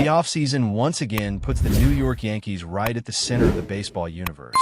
The offseason once again puts the New York Yankees right at the center of the baseball universe.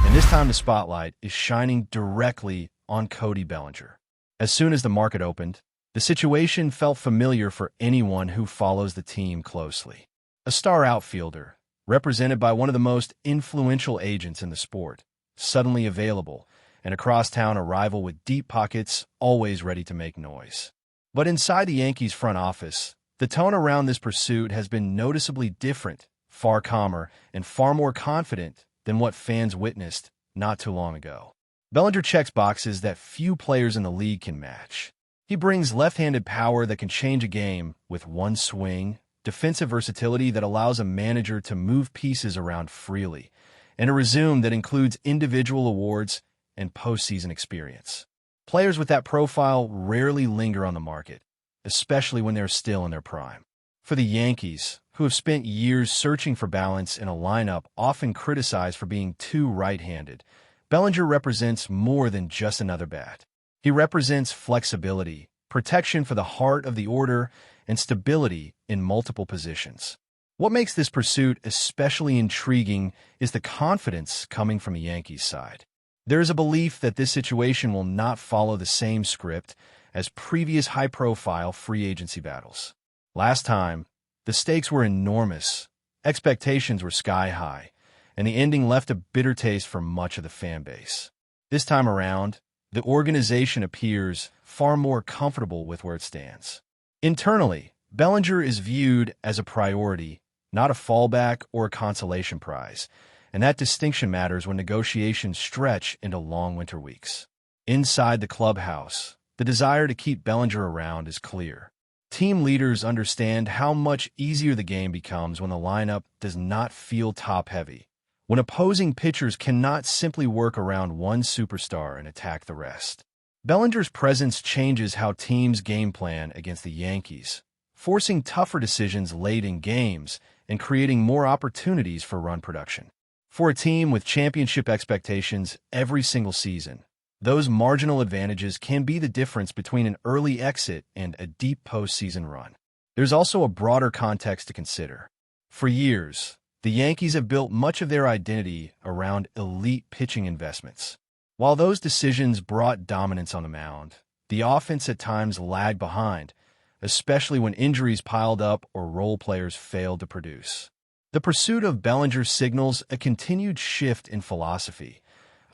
And this time the spotlight is shining directly on Cody Bellinger. As soon as the market opened, the situation felt familiar for anyone who follows the team closely. A star outfielder, represented by one of the most influential agents in the sport, suddenly available, and a crosstown arrival with deep pockets, always ready to make noise. But inside the Yankees front office, the tone around this pursuit has been noticeably different, far calmer, and far more confident than what fans witnessed not too long ago. Bellinger checks boxes that few players in the league can match. He brings left-handed power that can change a game with one swing, defensive versatility that allows a manager to move pieces around freely, and a resume that includes individual awards and postseason experience. Players with that profile rarely linger on the market, especially when they're still in their prime. For the Yankees, who have spent years searching for balance in a lineup often criticized for being too right-handed, Bellinger represents more than just another bat. He represents flexibility, protection for the heart of the order, and stability in multiple positions. What makes this pursuit especially intriguing is the confidence coming from the Yankees side. There is a belief that this situation will not follow the same script as previous high-profile free agency battles. Last time, the stakes were enormous, expectations were sky-high, and the ending left a bitter taste for much of the fan base. This time around, the organization appears far more comfortable with where it stands. Internally, Bellinger is viewed as a priority, not a fallback or a consolation prize, and that distinction matters when negotiations stretch into long winter weeks. Inside the clubhouse, the desire to keep Bellinger around is clear. Team leaders understand how much easier the game becomes when the lineup does not feel top-heavy, when opposing pitchers cannot simply work around one superstar and attack the rest. Bellinger's presence changes how teams game plan against the Yankees, forcing tougher decisions late in games and creating more opportunities for run production. For a team with championship expectations every single season, those marginal advantages can be the difference between an early exit and a deep postseason run. There's also a broader context to consider. For years, the Yankees have built much of their identity around elite pitching investments. While those decisions brought dominance on the mound, the offense at times lagged behind, especially when injuries piled up or role players failed to produce. The pursuit of Bellinger signals a continued shift in philosophy,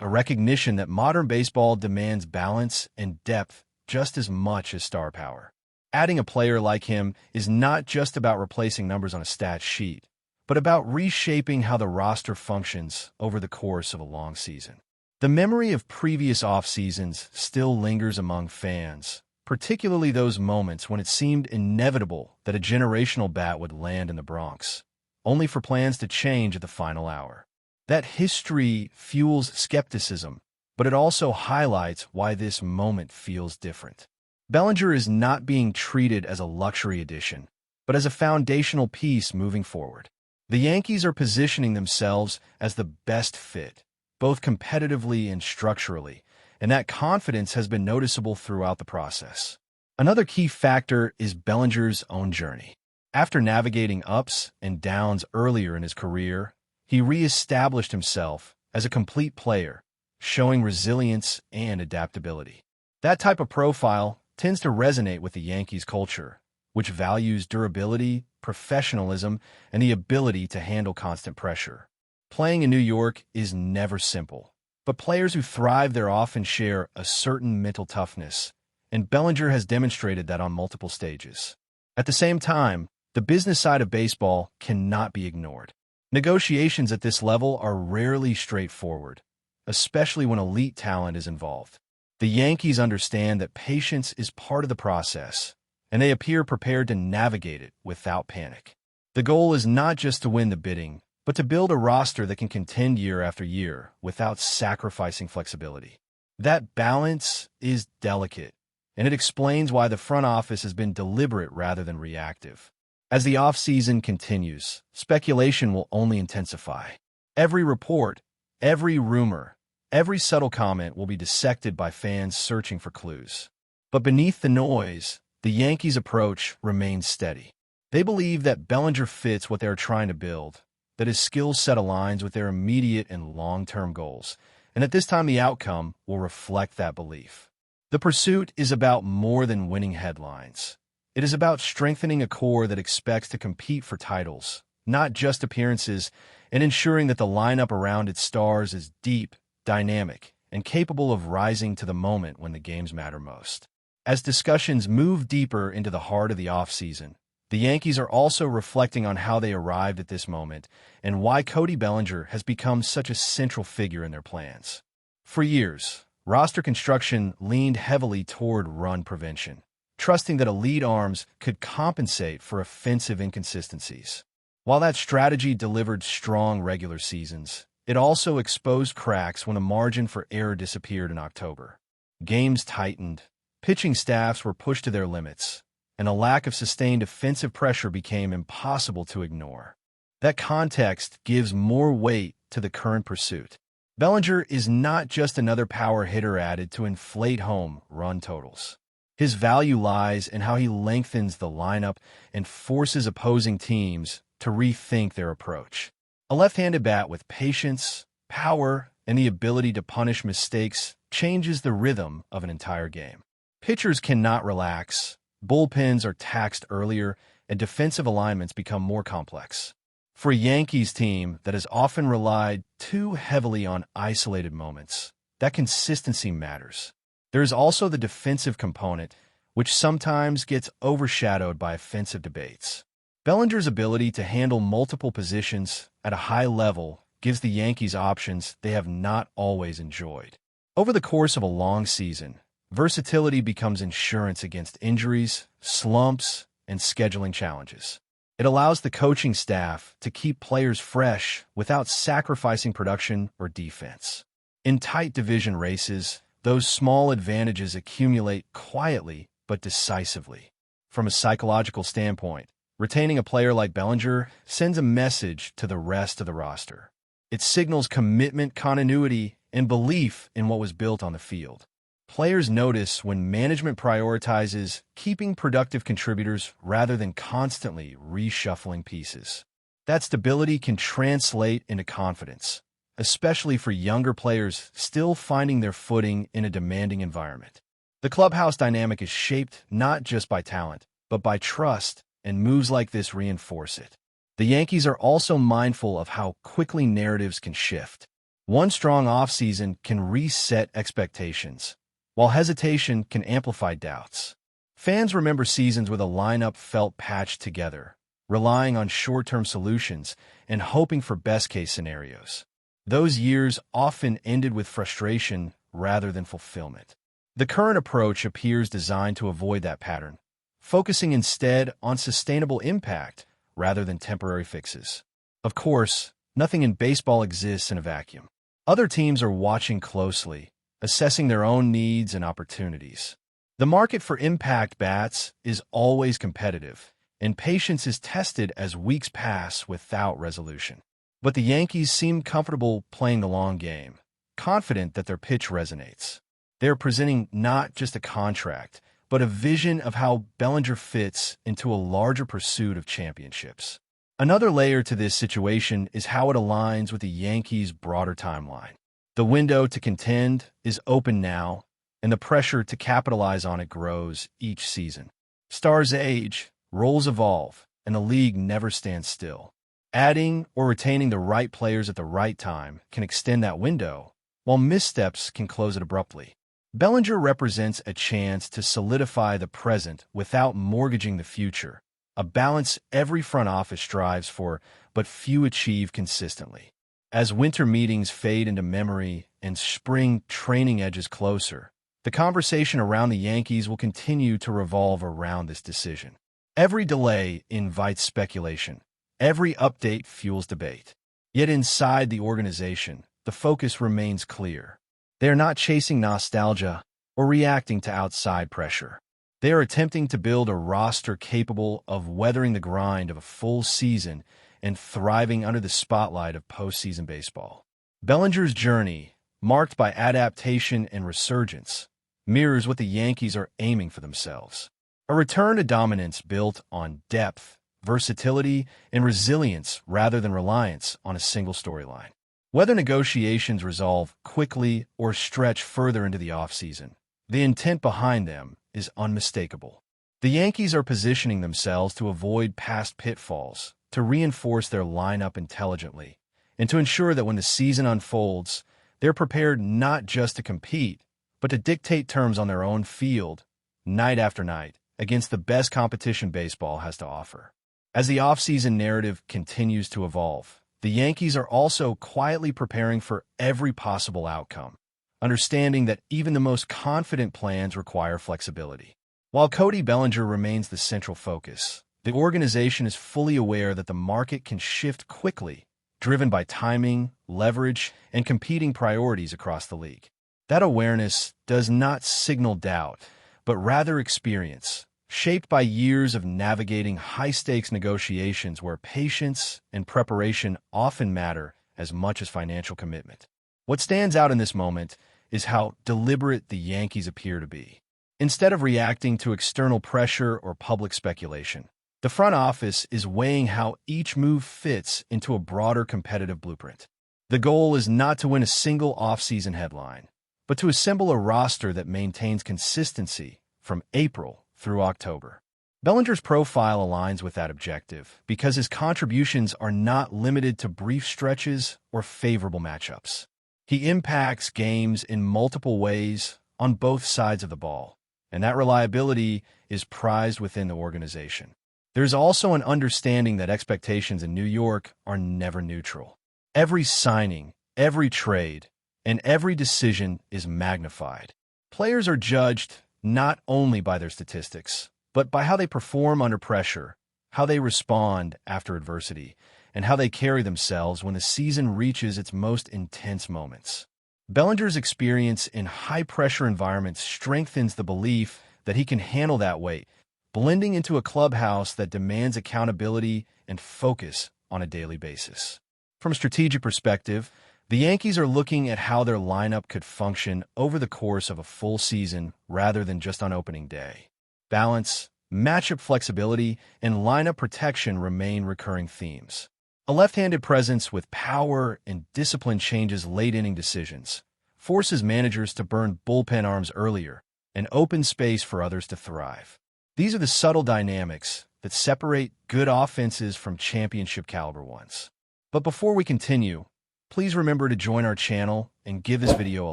a recognition that modern baseball demands balance and depth just as much as star power. Adding a player like him is not just about replacing numbers on a stat sheet, but about reshaping how the roster functions over the course of a long season. The memory of previous off-seasons still lingers among fans, particularly those moments when it seemed inevitable that a generational bat would land in the Bronx, only for plans to change at the final hour. That history fuels skepticism, but it also highlights why this moment feels different. Bellinger is not being treated as a luxury addition, but as a foundational piece moving forward. The Yankees are positioning themselves as the best fit, both competitively and structurally, and that confidence has been noticeable throughout the process. Another key factor is Bellinger's own journey. After navigating ups and downs earlier in his career, he re-established himself as a complete player, showing resilience and adaptability. That type of profile tends to resonate with the Yankees culture, which values durability, professionalism, and the ability to handle constant pressure. Playing in New York is never simple, but players who thrive there often share a certain mental toughness, and Bellinger has demonstrated that on multiple stages. At the same time, the business side of baseball cannot be ignored. Negotiations at this level are rarely straightforward, especially when elite talent is involved. The Yankees understand that patience is part of the process, and they appear prepared to navigate it without panic. The goal is not just to win the bidding, but to build a roster that can contend year after year without sacrificing flexibility. That balance is delicate, and it explains why the front office has been deliberate rather than reactive. As the offseason continues, speculation will only intensify. Every report, every rumor, every subtle comment will be dissected by fans searching for clues. But beneath the noise, the Yankees' approach remains steady. They believe that Bellinger fits what they are trying to build, that his skill set aligns with their immediate and long-term goals, and at this time the outcome will reflect that belief. The pursuit is about more than winning headlines. It is about strengthening a core that expects to compete for titles, not just appearances, and ensuring that the lineup around its stars is deep, dynamic, and capable of rising to the moment when the games matter most. As discussions move deeper into the heart of the offseason, the Yankees are also reflecting on how they arrived at this moment and why Cody Bellinger has become such a central figure in their plans. For years, roster construction leaned heavily toward run prevention, trusting that elite arms could compensate for offensive inconsistencies. While that strategy delivered strong regular seasons, it also exposed cracks when the margin for error disappeared in October. Games tightened, pitching staffs were pushed to their limits, and a lack of sustained offensive pressure became impossible to ignore. That context gives more weight to the current pursuit. Bellinger is not just another power hitter added to inflate home run totals. His value lies in how he lengthens the lineup and forces opposing teams to rethink their approach. A left-handed bat with patience, power, and the ability to punish mistakes changes the rhythm of an entire game. Pitchers cannot relax, bullpens are taxed earlier, and defensive alignments become more complex. For a Yankees team that has often relied too heavily on isolated moments, that consistency matters. There is also the defensive component, which sometimes gets overshadowed by offensive debates. Bellinger's ability to handle multiple positions at a high level gives the Yankees options they have not always enjoyed. Over the course of a long season, versatility becomes insurance against injuries, slumps, and scheduling challenges. It allows the coaching staff to keep players fresh without sacrificing production or defense. In tight division races, those small advantages accumulate quietly but decisively. From a psychological standpoint, retaining a player like Bellinger sends a message to the rest of the roster. It signals commitment, continuity, and belief in what was built on the field. Players notice when management prioritizes keeping productive contributors rather than constantly reshuffling pieces. That stability can translate into confidence, especially for younger players still finding their footing in a demanding environment. The clubhouse dynamic is shaped not just by talent, but by trust, and moves like this reinforce it. The Yankees are also mindful of how quickly narratives can shift. One strong offseason can reset expectations, while hesitation can amplify doubts. Fans remember seasons where the lineup felt patched together, relying on short-term solutions and hoping for best-case scenarios. Those years often ended with frustration rather than fulfillment. The current approach appears designed to avoid that pattern, focusing instead on sustainable impact rather than temporary fixes. Of course, nothing in baseball exists in a vacuum. Other teams are watching closely, assessing their own needs and opportunities. The market for impact bats is always competitive, and patience is tested as weeks pass without resolution. But the Yankees seem comfortable playing the long game, confident that their pitch resonates. They are presenting not just a contract, but a vision of how Bellinger fits into a larger pursuit of championships. Another layer to this situation is how it aligns with the Yankees' broader timeline. The window to contend is open now, and the pressure to capitalize on it grows each season. Stars age, roles evolve, and the league never stands still. Adding or retaining the right players at the right time can extend that window, while missteps can close it abruptly. Bellinger represents a chance to solidify the present without mortgaging the future, a balance every front office strives for, but few achieve consistently. As winter meetings fade into memory and spring training edges closer, the conversation around the Yankees will continue to revolve around this decision. Every delay invites speculation. Every update fuels debate. Yet inside the organization, the focus remains clear. They are not chasing nostalgia or reacting to outside pressure. They are attempting to build a roster capable of weathering the grind of a full season and thriving under the spotlight of postseason baseball. Bellinger's journey, marked by adaptation and resurgence, mirrors what the Yankees are aiming for themselves. A return to dominance built on depth, versatility, and resilience rather than reliance on a single storyline. Whether negotiations resolve quickly or stretch further into the offseason, the intent behind them is unmistakable. The Yankees are positioning themselves to avoid past pitfalls, to reinforce their lineup intelligently, and to ensure that when the season unfolds, they're prepared not just to compete, but to dictate terms on their own field, night after night, against the best competition baseball has to offer. As the offseason narrative continues to evolve, the Yankees are also quietly preparing for every possible outcome, understanding that even the most confident plans require flexibility. While Cody Bellinger remains the central focus, the organization is fully aware that the market can shift quickly, driven by timing, leverage, and competing priorities across the league. That awareness does not signal doubt, but rather experience, shaped by years of navigating high-stakes negotiations where patience and preparation often matter as much as financial commitment. What stands out in this moment is how deliberate the Yankees appear to be. Instead of reacting to external pressure or public speculation, the front office is weighing how each move fits into a broader competitive blueprint. The goal is not to win a single offseason headline, but to assemble a roster that maintains consistency from April through October. Bellinger's profile aligns with that objective because his contributions are not limited to brief stretches or favorable matchups. He impacts games in multiple ways on both sides of the ball, and that reliability is prized within the organization. There's also an understanding that expectations in New York are never neutral. Every signing, every trade, and every decision is magnified. Players are judged not only by their statistics, but by how they perform under pressure, how they respond after adversity, and how they carry themselves when the season reaches its most intense moments. Bellinger's experience in high-pressure environments strengthens the belief that he can handle that weight, blending into a clubhouse that demands accountability and focus on a daily basis. From a strategic perspective, the Yankees are looking at how their lineup could function over the course of a full season rather than just on opening day. Balance, matchup flexibility, and lineup protection remain recurring themes. A left-handed presence with power and discipline changes late-inning decisions, forces managers to burn bullpen arms earlier, and open space for others to thrive. These are the subtle dynamics that separate good offenses from championship-caliber ones. But before we continue, please remember to join our channel and give this video a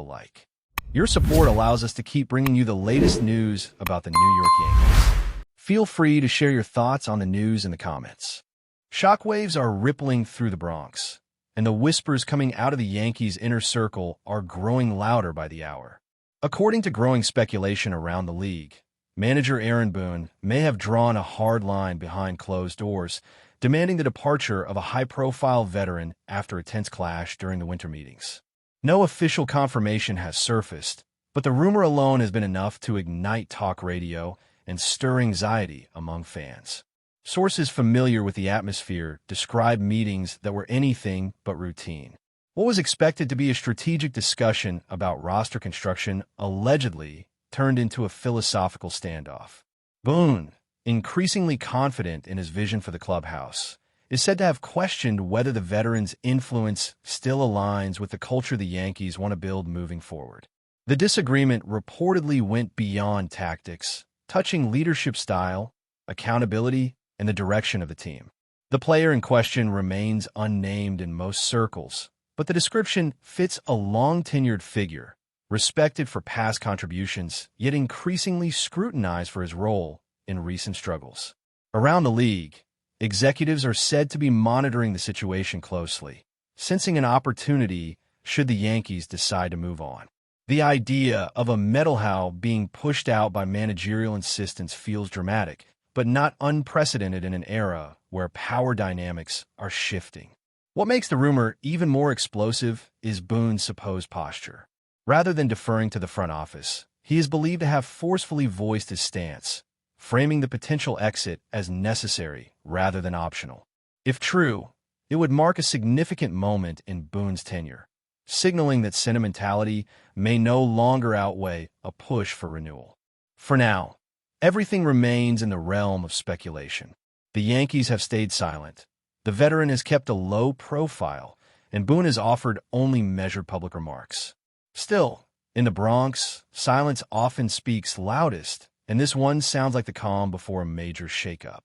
like. Your support allows us to keep bringing you the latest news about the New York Yankees. Feel free to share your thoughts on the news in the comments. Shockwaves are rippling through the Bronx, and the whispers coming out of the Yankees' inner circle are growing louder by the hour. According to growing speculation around the league, manager Aaron Boone may have drawn a hard line behind closed doors, demanding the departure of a high-profile veteran after a tense clash during the winter meetings. No official confirmation has surfaced, but the rumor alone has been enough to ignite talk radio and stir anxiety among fans. Sources familiar with the atmosphere describe meetings that were anything but routine. What was expected to be a strategic discussion about roster construction allegedly turned into a philosophical standoff. Boone, increasingly confident in his vision for the clubhouse, is said to have questioned whether the veteran's influence still aligns with the culture the Yankees want to build moving forward. The disagreement reportedly went beyond tactics, touching leadership style, accountability, and the direction of the team. The player in question remains unnamed in most circles, but the description fits a long-tenured figure, respected for past contributions, yet increasingly scrutinized for his role in recent struggles. Around the league, executives are said to be monitoring the situation closely, sensing an opportunity should the Yankees decide to move on. The idea of a metalhow being pushed out by managerial insistence feels dramatic, but not unprecedented in an era where power dynamics are shifting. What makes the rumor even more explosive is Boone's supposed posture. Rather than deferring to the front office, he is believed to have forcefully voiced his stance, framing the potential exit as necessary rather than optional. If true, it would mark a significant moment in Boone's tenure, signaling that sentimentality may no longer outweigh a push for renewal. For now, everything remains in the realm of speculation. The Yankees have stayed silent. The veteran has kept a low profile, and Boone has offered only measured public remarks. Still, in the Bronx, silence often speaks loudest, and this one sounds like the calm before a major shakeup.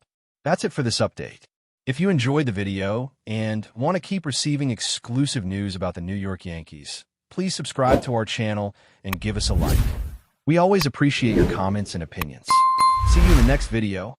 That's it for this update. If you enjoyed the video and want to keep receiving exclusive news about the New York Yankees, please subscribe to our channel and give us a like. We always appreciate your comments and opinions. See you in the next video.